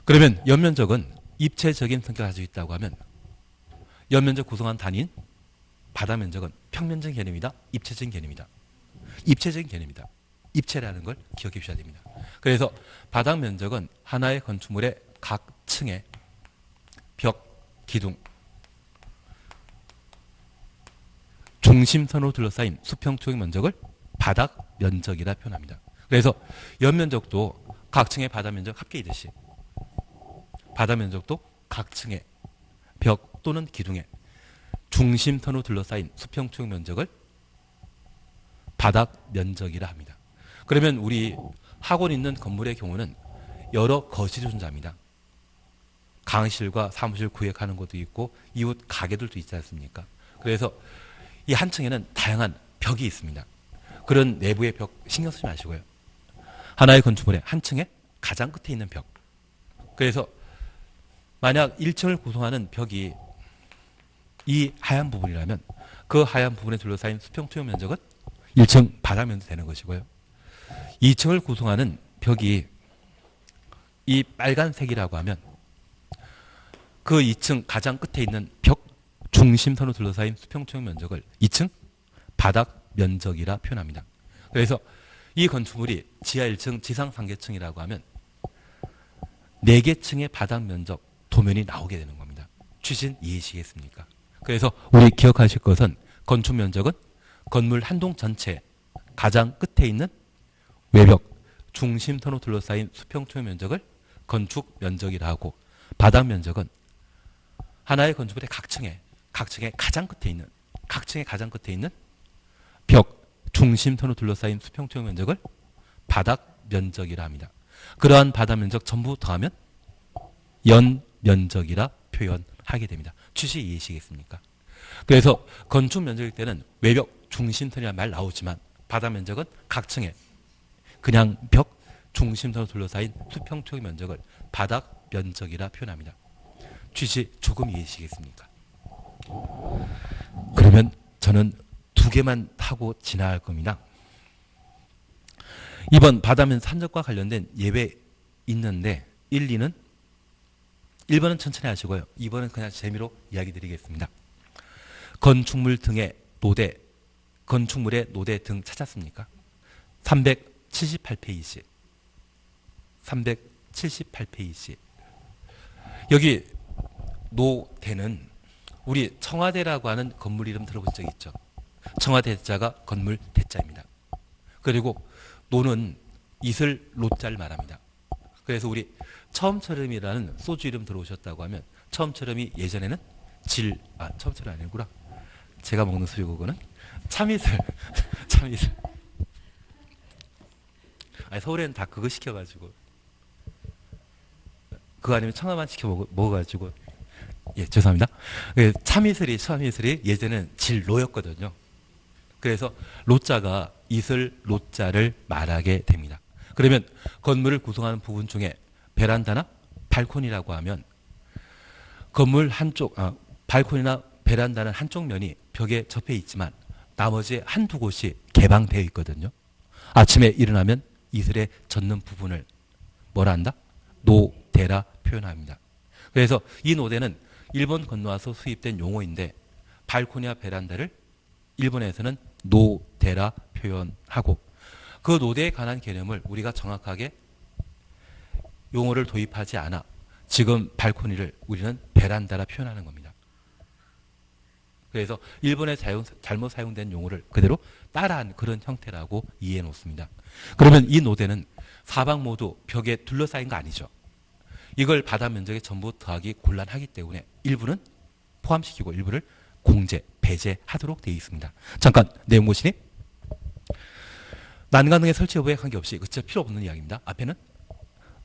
그러면 연 면적은 입체적인 성격을 가지고 있다고 하면 연 면적 구성한 단위인 바닥 면적은 평면적인 개념이다. 입체적인 개념이다. 입체적인 개념이다. 입체라는 걸 기억해 주셔야 됩니다. 그래서 바닥 면적은 하나의 건축물의 각 층의 벽, 기둥, 중심선으로 둘러싸인 수평초의 면적을 바닥 면적이라 표현합니다. 그래서 연면적도 각 층의 바닥 면적 합계이듯이 바닥 면적도 각 층의 벽 또는 기둥의 중심선으로 둘러싸인 수평초의 면적을 바닥 면적이라 합니다. 그러면 우리 학원 있는 건물의 경우는 여러 거실이 존재합니다. 강의실과 사무실 구획하는 것도 있고 이웃 가게들도 있지 않습니까? 그래서 이 한 층에는 다양한 벽이 있습니다. 그런 내부의 벽 신경 쓰지 마시고요. 하나의 건축물의 한 층의 가장 끝에 있는 벽. 그래서 만약 1층을 구성하는 벽이 이 하얀 부분이라면 그 하얀 부분에 둘러싸인 수평투영 면적은 1층 바닥 면적 되는 것이고요. 2층을 구성하는 벽이 이 빨간색이라고 하면 그 2층 가장 끝에 있는 벽 중심선으로 둘러싸인 수평투영 면적을 2층 바닥 면적이라 표현합니다. 그래서 이 건축물이 지하 1층, 지상 3계층이라고 하면 4개 층의 바닥 면적 도면이 나오게 되는 겁니다. 취진 이해하시겠습니까? 그래서 우리 기억하실 것은 건축 면적은 건물 한 동 전체 가장 끝에 있는 외벽, 중심선으로 둘러싸인 수평투영 면적을 건축 면적이라 하고 바닥 면적은 하나의 건축물의 각 층의 가장 끝에 있는 벽, 중심선으로 둘러싸인 수평투영 면적을 바닥 면적이라 합니다. 그러한 바닥 면적 전부 더하면 연 면적이라 표현하게 됩니다. 취지 이해하시겠습니까? 그래서 건축 면적일 때는 외벽, 중심선이라는 말 나오지만 바닥 면적은 각 층에 그냥 벽, 중심선으로 둘러싸인 수평투영 면적을 바닥 면적이라 표현합니다. 취지 조금 이해하시겠습니까? 그러면 저는 2개만 하고 지나갈 겁니다. 이번 바닥면 산적과 관련된 예외 있는데 1, 2는 1번은 천천히 하시고요. 2번은 그냥 재미로 이야기 드리겠습니다. 건축물 등의 노대, 건축물의 노대 등 찾았습니까? 378페이지. 378페이지. 여기 노대는 우리 청와대라고 하는 건물 이름 들어본 적 있죠? 청와대 자가 건물 대자입니다. 그리고 노는 이슬 노자를 말합니다. 그래서 우리 처음처럼이라는 소주 이름 들어오셨다고 하면 처음처럼이 예전에는 처음처럼 아니구나. 제가 먹는 술이 그거는 참이슬. 참이슬. 아니, 서울에는 다 그거 시켜가지고 그거 아니면 청아만 시켜 먹어가지고 예, 죄송합니다. 참이슬이 예전에는 진로였거든요. 그래서 로자가 이슬 로자를 말하게 됩니다. 그러면 건물을 구성하는 부분 중에 베란다나 발코니라고 하면 건물 한쪽, 발코니나 베란다는 한쪽 면이 벽에 접해 있지만 나머지 한두 곳이 개방되어 있거든요. 아침에 일어나면 이슬에 젖는 부분을 뭐라 한다? 노대라 표현합니다. 그래서 이 노대는 일본 건너와서 수입된 용어인데 발코니와 베란다를 일본에서는 노대라 표현하고 그 노대에 관한 개념을 우리가 정확하게 용어를 도입하지 않아 지금 발코니를 우리는 베란다라 표현하는 겁니다. 그래서 일본에 잘못 사용된 용어를 그대로 따라한 그런 형태라고 이해해 놓습니다. 그러면 이 노대는 사방 모두 벽에 둘러싸인 거 아니죠. 이걸 바다 면적에 전부 더하기 곤란하기 때문에 일부는 포함시키고 일부를 공제, 배제하도록 되어 있습니다. 잠깐 내용 보시니 난간 등의 설치 여부에 관계없이 그쵸 필요 없는 이야기입니다. 앞에는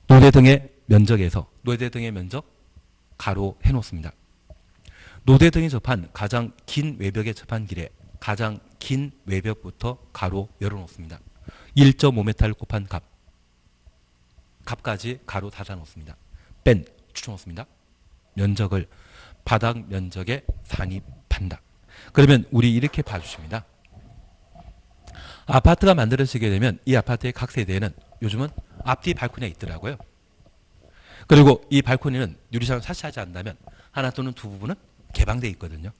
노대 등의 면적에서 노대 등의 면적 가로 해놓습니다. 노대 등이 접한 가장 긴 외벽에 접한 길에 가장 긴 외벽부터 가로 열어놓습니다. 1.5m를 곱한 값까지 가로 닫아놓습니다. 뺀 줄여놓습니다. 면적을 바닥 면적에 산입한다. 그러면 우리 이렇게 봐주십니다. 아파트가 만들어지게 되면 이 아파트의 각 세대에는 요즘은 앞뒤 발코니가 있더라고요. 그리고 이 발코니는 유리창을 사시하지 않는다면 하나 또는 두 부분은 개방되어 있거든요.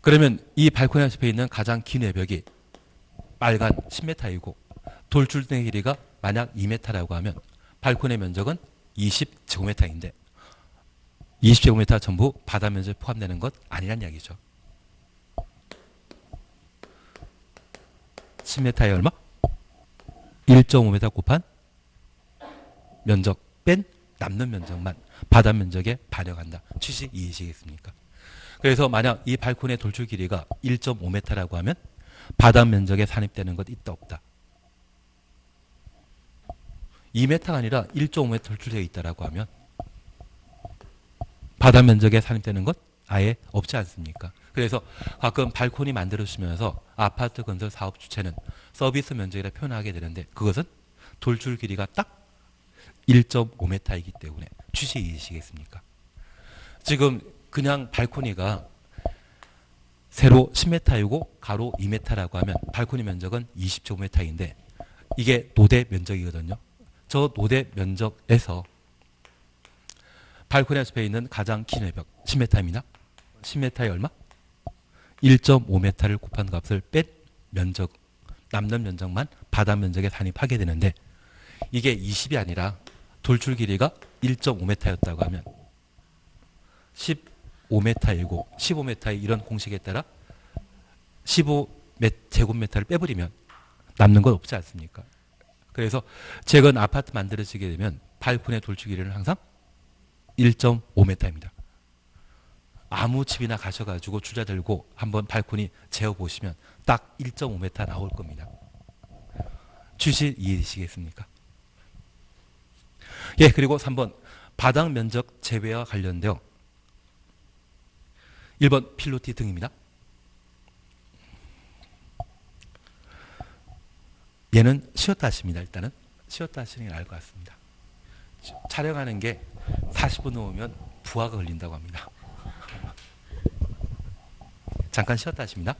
그러면 이 발코니 옆에 있는 가장 긴 외벽이 빨간 10m이고 돌출등의 길이가 만약 2m라고 하면 발코니 면적은 20제곱미터인데 20제곱미터 전부 바다 면적에 포함되는 것 아니란 이야기죠. 10m에 얼마? 1.5m 곱한 면적 뺀 남는 면적만 바다 면적에 반영한다. 취지 이해하시겠습니까? 그래서 만약 이 발코니의 돌출 길이가 1.5m라고 하면 바다 면적에 산입되는 것 있다 없다. 2m가 아니라 1.5m 돌출되어 있다라고 하면 바다 면적에 산입되는 것 아예 없지 않습니까? 그래서 가끔 발코니 만들어주시면서 아파트 건설 사업 주체는 서비스 면적이라 표현하게 되는데 그것은 돌출 길이가 딱 1.5m이기 때문에 취지 이해하시겠습니까? 지금 그냥 발코니가 세로 10m이고 가로 2m라고 하면 발코니 면적은 20제곱미터인데 이게 노대 면적이거든요. 저 노대 면적에서 발코니 옆에 있는 가장 긴 외벽 10m입니다. 10m에 얼마? 1.5m를 곱한 값을 뺀 면적, 남는 면적만 바다 면적에 산입하게 되는데 이게 20이 아니라 돌출 길이가 1.5m였다고 하면 15m이고 15m의 이런 공식에 따라 15제곱미터를 빼버리면 남는 건 없지 않습니까? 그래서 최근 아파트 만들어지게 되면 발코니의 돌출 길이는 항상 1.5m입니다. 아무 집이나 가셔가지고 주자 들고 한번 발코니 재어보시면 딱 1.5m 나올 겁니다. 취지 이해되시겠습니까? 예, 그리고 3번 바닥 면적 제외와 관련되어 1번 필로티 등입니다. 얘는 쉬었다 하십니다. 일단은 쉬었다 하시는 게 나을 것 같습니다. 촬영하는 게 40분 넘으면 부하가 걸린다고 합니다. 잠깐 쉬었다 하십니다.